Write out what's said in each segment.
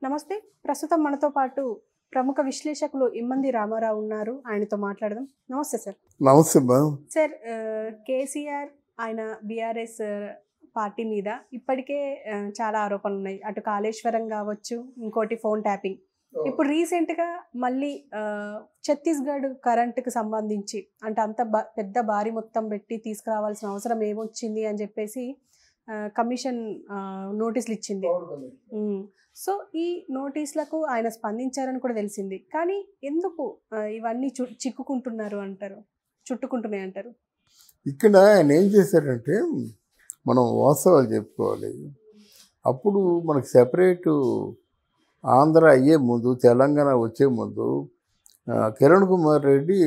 నమస్తే. ప్రస్తుతం మనతో పాటు ప్రముఖ విశ్లేషకులు ఇమ్మంది రామారావు ఉన్నారు. ఆయనతో మాట్లాడదాం. నమస్తే సార్. నమస్తే మేడం. సార్, కేసీఆర్ ఆయన బీఆర్ఎస్ పార్టీ మీద ఇప్పటికే చాలా ఆరోపణలు ఉన్నాయి. అటు కాళేశ్వరం కావచ్చు, ఇంకోటి ఫోన్ ట్యాపింగ్. ఇప్పుడు రీసెంట్గా మళ్ళీ ఛత్తీస్గఢ్ కరెంటుకు సంబంధించి అంటే అంత పెద్ద భారీ మొత్తం పెట్టి తీసుకురావాల్సిన అవసరం ఏమొచ్చింది అని చెప్పేసి కమిషన్ నోటీసులు ఇచ్చింది. సో ఈ నోటీసులకు ఆయన స్పందించారని కూడా తెలిసింది. కానీ ఎందుకు ఇవన్నీ చిక్కుకుంటున్నారు అంటారు, చుట్టుకుంటున్నాయి అంటారు? ఇక్కడ ఆయన ఏం చేశారంటే మనం వాస్తవాలు చెప్పుకోవాలి. అప్పుడు మనకు సెపరేటు ఆంధ్ర అయ్యే ముందు, తెలంగాణ వచ్చే ముందు Kiran Kumar Reddy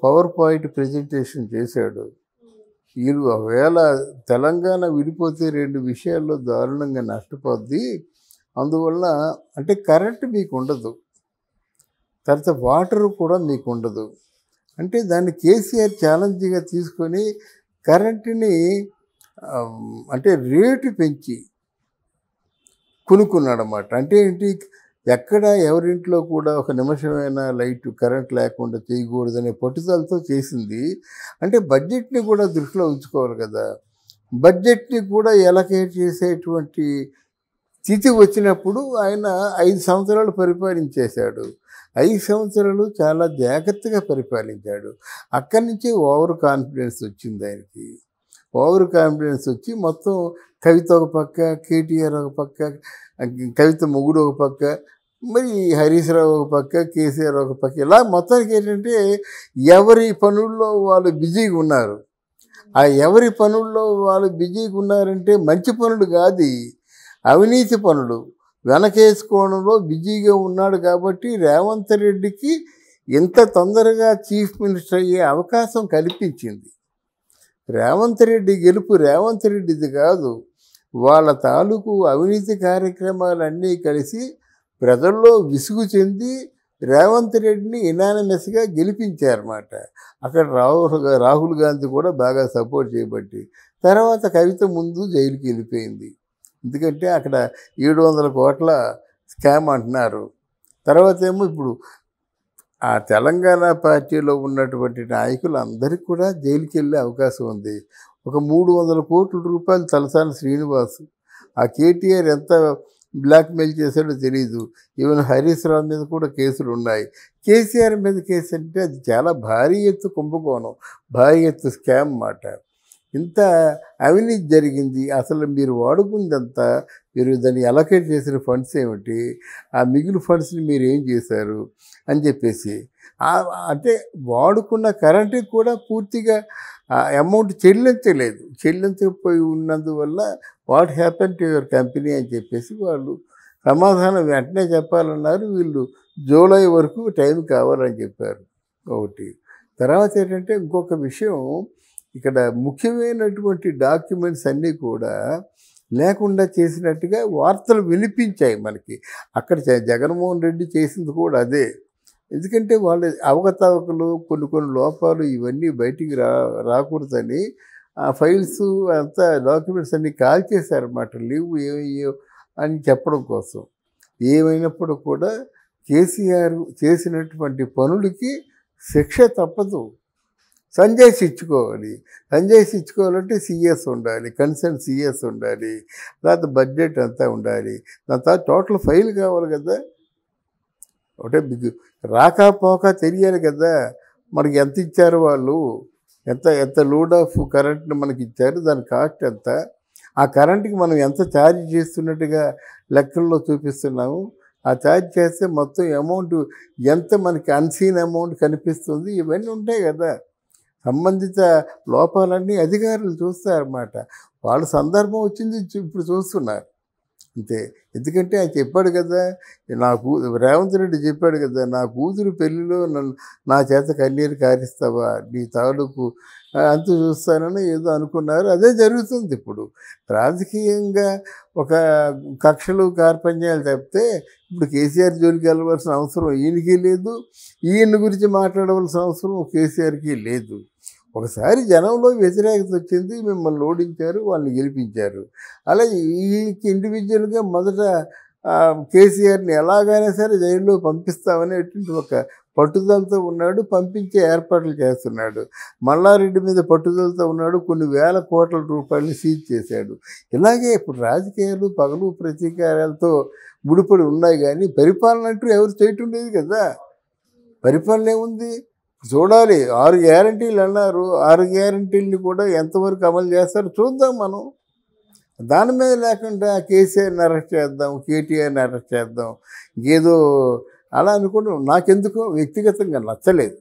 power point presentation చేశాడు. వీళ్ళు ఒకవేళ తెలంగాణ విడిపోతే 2 విషయాల్లో దారుణంగా నష్టపోద్ది. అందువల్ల అంటే కరెంట్ మీకు ఉండదు, తర్వాత వాటర్ కూడా మీకు ఉండదు. అంటే దాన్ని కేసీఆర్ ఛాలెంజ్గా తీసుకొని కరెంటుని అంటే రేటు పెంచి కొనుక్కున్నాడన్నమాట. అంటే ఏంటి, ఎక్కడ ఎవరింట్లో కూడా ఒక నిమిషమైనా లైట్ కరెంట్ లేకుండా చేయకూడదనే పట్టుదలతో చేసింది. అంటే బడ్జెట్ని కూడా దృష్టిలో ఉంచుకోవాలి కదా. బడ్జెట్ని కూడా ఎలకేట్ చేసేటువంటి స్థితి వచ్చినప్పుడు ఆయన 5 సంవత్సరాలు పరిపాలించేశాడు. 5 సంవత్సరాలు చాలా జాగ్రత్తగా పరిపాలించాడు. అక్కడి నుంచి ఓవర్ కాన్ఫిడెన్స్ వచ్చింది ఆయనకి. ఓవర్ కాన్ఫిడెన్స్ వచ్చి మొత్తం కవిత ఒక పక్క, కేటీఆర్ ఒక పక్క, కవిత మొగుడు ఒక పక్క, మరి హరీష్ రావు ఒక పక్క, కేసీఆర్ ఒక పక్క, ఇలా మొత్తానికి ఏంటంటే ఎవరి పనుల్లో వాళ్ళు బిజీగా ఉన్నారు. ఆ ఎవరి పనుల్లో వాళ్ళు బిజీగా ఉన్నారంటే మంచి పనులు కాదు, అవినీతి పనులు వెనకేసుకోవడంలో బిజీగా ఉన్నాడు. కాబట్టి రేవంత్ రెడ్డికి ఇంత తొందరగా చీఫ్ మినిస్టర్ అయ్యే అవకాశం కల్పించింది. రేవంత్ రెడ్డి గెలుపు రేవంత్ రెడ్డిది కాదు, వాళ్ళ తాలూకు అవినీతి కార్యక్రమాలన్నీ కలిసి ప్రజల్లో విసుగు చెంది రేవంత్ రెడ్డిని ఇనానిమస్గా గెలిపించారన్నమాట. అక్కడ రాహుల్ గాంధీ కూడా బాగా సపోర్ట్ చేయబట్టి తర్వాత కవిత ముందు జైలుకి వెళ్ళిపోయింది. ఎందుకంటే అక్కడ 700 కోట్ల స్కామ్ అంటున్నారు. తర్వాత ఏమో ఇప్పుడు ఆ తెలంగాణ పార్టీలో ఉన్నటువంటి నాయకులు అందరికీ కూడా జైలుకి వెళ్ళే అవకాశం ఉంది. ఒక 300 కోట్ల రూపాయలు తలసాని శ్రీనివాస్, ఆ కేటీఆర్ ఎంత బ్లాక్మెయిల్ చేశాడో తెలియదు. ఈవెన్ హరీష్ రావు మీద కూడా కేసులు ఉన్నాయి. కేసీఆర్ మీద కేసు అంటే అది చాలా భారీ ఎత్తు కుంభకోణం, భారీ ఎత్తు స్కామ్ మాట. ఇంత అవినీతి జరిగింది. అసలు మీరు వాడుకుందంతా, మీరు దాన్ని అలొకేట్ చేసిన ఫండ్స్ ఏమిటి, ఆ మిగిలిన ఫండ్స్ని మీరు ఏం చేశారు అని చెప్పేసి అంటే వాడుకున్న కరెంటుకి కూడా పూర్తిగా అమౌంట్ చెల్లించకపోయి ఉన్నందువల్ల what happen to your company అని చెప్పేసి వాళ్ళు సమాధానం వెంటనే చెప్పాలన్నారు. వీళ్ళు జూలై వరకు టైం కావాలని చెప్పారు ఒకటి. తర్వాత ఏంటంటే ఇంకొక విషయం, ఇక్కడ ముఖ్యమైనటువంటి డాక్యుమెంట్స్ అన్నీ కూడా లేకుండా చేసినట్టుగా వార్తలు వినిపించాయి మనకి. అక్కడ జగన్మోహన్ రెడ్డి చేసింది కూడా అదే. ఎందుకంటే వాళ్ళ అవకతవకలు, కొన్ని లోపాలు ఇవన్నీ బయటికి రాకూడదని ఆ ఫైల్స్ అంతా డాక్యుమెంట్స్ అన్నీ కాల్ చేశారన్నమాట, లీవ్ ఏమయ్యో అని చెప్పడం కోసం. ఏమైనప్పుడు కూడా కేసీఆర్ చేసినటువంటి పనులకి శిక్ష తప్పదు. సంజాయిషి ఇచ్చుకోవాలంటే సిఎస్ ఉండాలి, కన్సర్న్ సిఎస్ ఉండాలి, తర్వాత బడ్జెట్ అంతా ఉండాలి, దాని తర్వాత టోటల్ ఫైల్ కావాలి కదా. ఒకటే రాకపోక తెలియాలి కదా మనకి ఎంత ఇచ్చారు వాళ్ళు, ఎంత లోడ్ ఆఫ్ కరెంట్ని మనకి ఇచ్చారు, దాని కాస్ట్ ఎంత, ఆ కరెంట్కి మనం ఎంత ఛార్జ్ చేస్తున్నట్టుగా లెక్కల్లో చూపిస్తున్నాము, ఆ ఛార్జ్ చేస్తే మొత్తం అమౌంట్ ఎంత మనకి అన్సీన్ అమౌంట్ కనిపిస్తుంది, ఇవన్నీ ఉంటాయి కదా. సంబంధిత లోపాలన్నీ అధికారులు చూస్తారన్నమాట. వాళ్ళ సందర్భం వచ్చింది ఇప్పుడు చూస్తున్నారు అంతే. ఎందుకంటే ఆయన చెప్పాడు కదా, రేవంత్ రెడ్డి చెప్పాడు కదా, నా కూతురు పెళ్ళిలో నా చేత కన్నీరు కారిస్తావా, నీ తాలూకు అంత చూస్తానని ఏదో అనుకున్నారు. అదే జరుగుతుంది ఇప్పుడు. రాజకీయంగా ఒక కక్షలు కార్పణ్యాలు తప్పితే ఇప్పుడు కేసీఆర్ జోలికి వెళ్ళవలసిన అవసరం ఈయనకి లేదు, ఈయన గురించి మాట్లాడవలసిన అవసరం కేసీఆర్కి లేదు. ఒకసారి జనంలో వ్యతిరేకత వచ్చింది, మిమ్మల్ని ఓడించారు, వాళ్ళని గెలిపించారు. అలాగే ఈ ఇండివిజువల్గా మొదట కేసీఆర్ని ఎలాగైనా సరే జైల్లో పంపిస్తామనేటువంటి ఒక పట్టుదలతో ఉన్నాడు. పంపించే ఏర్పాట్లు చేస్తున్నాడు. మల్లారెడ్డి మీద పట్టుదలతో ఉన్నాడు. కొన్ని వేల కోట్ల రూపాయలు సీజ్ చేశాడు. ఇలాగే ఇప్పుడు రాజకీయాలు పగలు ప్రతీకారాలతో ముడిపడి ఉన్నాయి, కానీ పరిపాలన అంటూ ఎవరు చేయటం లేదు కదా. పరిపాలన ఏముంది చూడాలి. 6 గ్యారంటీలు అన్నారు. 6 గ్యారంటీలని కూడా ఎంతవరకు అమలు చేస్తారో చూద్దాం మనం. దాని మీద లేకుండా కేసీఆర్ని అరెస్ట్ చేద్దాం, కేటీఆర్ని అరెస్ట్ చేద్దాం, ఏదో అలా అనుకోవడం నాకెందుకో వ్యక్తిగతంగా నచ్చలేదు.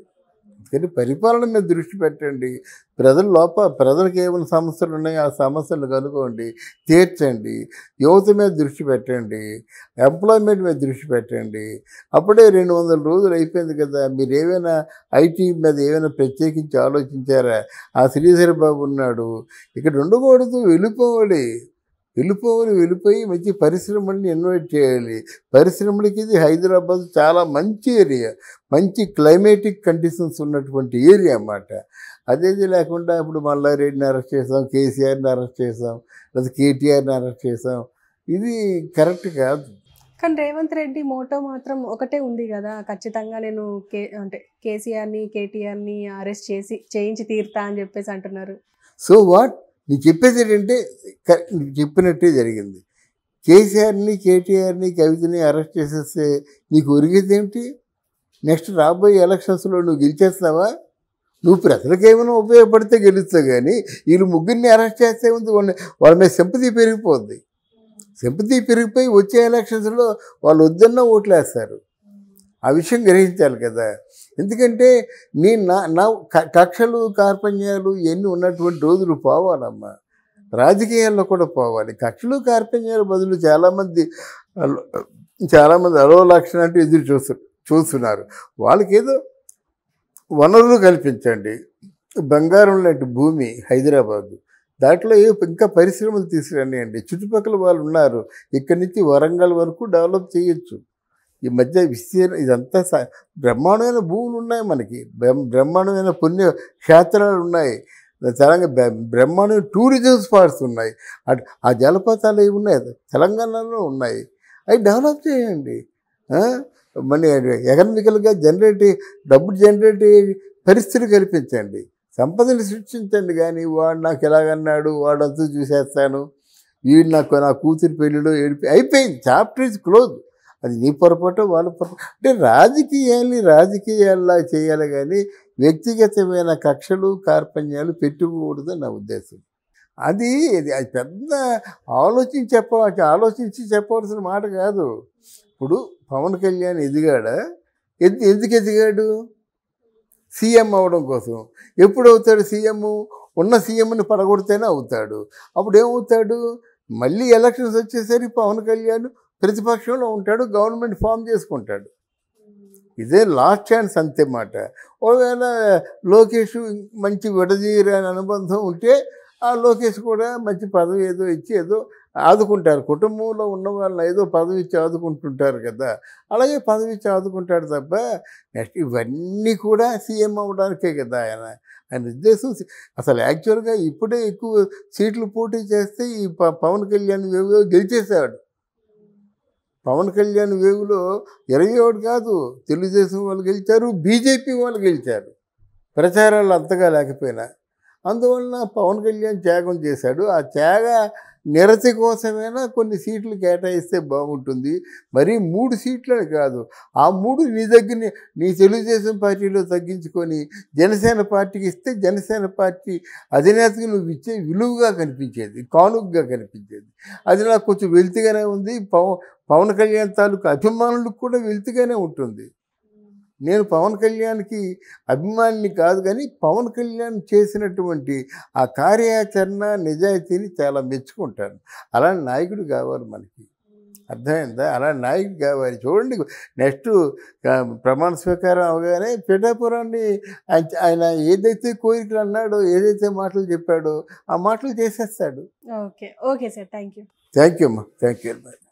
కానీ పరిపాలన మీద దృష్టి పెట్టండి. ప్రజలకు ఏమైనా సమస్యలు ఉన్నాయో ఆ సమస్యలు కనుక్కోండి, తీర్చండి. యువత మీద దృష్టి పెట్టండి, ఎంప్లాయ్మెంట్ మీద దృష్టి పెట్టండి. అప్పుడే 200 రోజులు అయిపోయింది కదా. మీరు ఏమైనా ఐటీ మీద ఏమైనా ప్రత్యేకించి ఆలోచించారా? ఆ శ్రీధర్ బాబు ఉన్నాడు, ఇక్కడ ఉండకూడదు, వెళ్ళిపోయి మంచి పరిశ్రమల్ని ఇన్వైట్ చేయాలి. పరిశ్రమలకి ఇది హైదరాబాద్ చాలా మంచి ఏరియా, మంచి క్లైమేటిక్ కండిషన్స్ ఉన్నటువంటి ఏరియా అన్నమాట. అదేది లేకుండా ఇప్పుడు మల్లారెడ్డిని అరెస్ట్ చేసాం, కేసీఆర్ని అరెస్ట్ చేసాం, లేదా కేటీఆర్ని అరెస్ట్ చేసాం. ఇది కరెక్ట్ కాదు. కానీ రేవంత్ రెడ్డి మోటో మాత్రం ఒకటే ఉంది కదా, ఖచ్చితంగా నేను కేసీఆర్ని కేటీఆర్ని అరెస్ట్ చేయించి తీరుతా అని చెప్పేసి అంటున్నారు. సో వాట్, నీకు చెప్పేది ఏంటంటే నీకు చెప్పినట్టే జరిగింది. కేసీఆర్ని కేటీఆర్ని కవితని అరెస్ట్ చేసేస్తే నీకు ఒరిగేది ఏమిటి? నెక్స్ట్ రాబోయే ఎలక్షన్స్లో నువ్వు గెలిచేస్తావా? నువ్వు ప్రజలకు ఏమైనా ఉపయోగపడితే గెలుస్తావు, కానీ వీళ్ళు ముగ్గురిని అరెస్ట్ చేస్తే ఉంది వాళ్ళ మీద సింపతి పెరిగిపోద్ది. సింపతి పెరిగిపోయి వచ్చే ఎలక్షన్స్లో వాళ్ళు వద్దన్న ఓట్లు వేస్తారు. ఆ విషయం గ్రహించాలి కదా. ఎందుకంటే నా కక్షలు కార్పణ్యాలు ఇవన్నీ ఉన్నటువంటి రోజులు పోవాలమ్మా. రాజకీయాల్లో కూడా పోవాలి. కక్షలు కార్పణ్యాల బదులు చాలామంది అలోలక్షణ అంటే ఎదురు చూస్తున్నారు. వాళ్ళకి ఏదో వనరులు కల్పించండి. బంగారం లాంటి భూమి హైదరాబాదు, దాంట్లో ఇంకా పరిశ్రమలు తీసుకురండి. చుట్టుపక్కల వాళ్ళు ఉన్నారు. ఇక్కడి నుంచి వరంగల్ వరకు డెవలప్ చేయొచ్చు. ఈ మధ్య ఇదంతా బ్రహ్మాండమైన భూములు ఉన్నాయి మనకి, బ్రహ్మాండమైన పుణ్య క్షేత్రాలు ఉన్నాయి, బ్రహ్మాండమైన టూరిజం స్పాట్స్ ఉన్నాయి. ఆ జలపాతాలు ఏవి ఉన్నాయి తెలంగాణలో ఉన్నాయి. అవి డెవలప్ చేయండి. మన ఎకనామికల్గా డబ్బు జనరేట్ పరిస్థితులు కల్పించండి, సంపదను సృష్టించండి. కానీ వాడు నాకు ఎలాగన్నాడు, వాడంతా చూసేస్తాను, వీడు నా కూతురి పెళ్ళిలో అయిపోయింది, చాప్టర్ ఇస్ క్లోజ్. అది నీ పొరపాటు వాళ్ళ పొరపాటు. అంటే రాజకీయాల్లా చేయాలి, కానీ వ్యక్తిగతమైన కక్షలు కార్పణ్యాలు పెట్టుకోకూడదని నా ఉద్దేశం. అది పెద్ద ఆలోచించి చెప్పవలసిన మాట కాదు. ఇప్పుడు పవన్ కళ్యాణ్ ఎదిగాడా? ఎందుకు ఎదిగాడు? సీఎం అవడం కోసం. ఎప్పుడు అవుతాడు సీఎం? ఉన్న సీఎంని పడగొడితేనే అవుతాడు. అప్పుడు ఏమవుతాడు? మళ్ళీ ఎలక్షన్స్ వచ్చేసరికి పవన్ కళ్యాణ్ ప్రతిపక్షంలో ఉంటాడు, గవర్నమెంట్ ఫామ్ చేసుకుంటాడు. ఇదే లాస్ట్ ఛాన్స్ అంతే మాట. ఒకవేళ లోకేష్ మంచి విడదీయరాని అనుబంధం ఉంటే ఆ లోకేష్ కూడా మంచి పదవి ఏదో ఇచ్చి ఏదో ఆదుకుంటారు. కుటుంబంలో ఉన్న వాళ్ళని ఏదో పదవి ఇచ్చి ఆదుకుంటుంటారు కదా, అలాగే పదవి ఇచ్చి ఆదుకుంటాడు తప్ప నెక్స్ట్ ఇవన్నీ కూడా సీఎం అవ్వడానికే కదా ఆయన ఉద్దేశం. అసలు యాక్చువల్గా ఇప్పుడే ఎక్కువ సీట్లు పోటీ చేస్తే ఈ పవన్ కళ్యాణ్ వేవ్లో గెలిచేశాడు. పవన్ కళ్యాణ్ వేవ్లో 21 కాదు, తెలుగుదేశం వాళ్ళు గెలిచారు, బీజేపీ వాళ్ళు గెలిచారు, ప్రచారాలు అంతగా లేకపోయినా. అందువలన పవన్ కళ్యాణ్ త్యాగం చేశాడు. ఆ త్యాగ నిరతి కోసమైనా కొన్ని సీట్లు కేటాయిస్తే బాగుంటుంది. మరి 3 సీట్లని కాదు, ఆ 3 నీ దగ్గర నీ తెలుగుదేశం పార్టీలో తగ్గించుకొని జనసేన పార్టీకి ఇస్తే జనసేన పార్టీ అధినేతకు నువ్వు ఇచ్చే విలువగా కనిపించేది, కానుకగా కనిపించేది. అది నాకు కొంచెం వెలితిగానే ఉంది. పవన్ కళ్యాణ్ తాలూకు అభిమానులకు కూడా వెలితిగానే ఉంటుంది. నేను పవన్ కళ్యాణ్కి అభిమానిని కాదు, కానీ పవన్ కళ్యాణ్ చేసినటువంటి ఆ కార్యాచరణ నిజాయితీని చాలా మెచ్చుకుంటాను. అలాంటి నాయకుడు కావాలి మనకి, అర్థమైందా? అలాంటి నాయకుడు కావాలి. చూడండి, నెక్స్ట్ ప్రమాణ స్వీకారం అవగానే పిఠాపురాన్ని ఆయన ఏదైతే కోరికలు అన్నాడో, ఏదైతే మాటలు చెప్పాడో ఆ మాటలు చేసేస్తాడు. ఓకే సార్, థ్యాంక్ యూ అమ్మా, థ్యాంక్ యూ.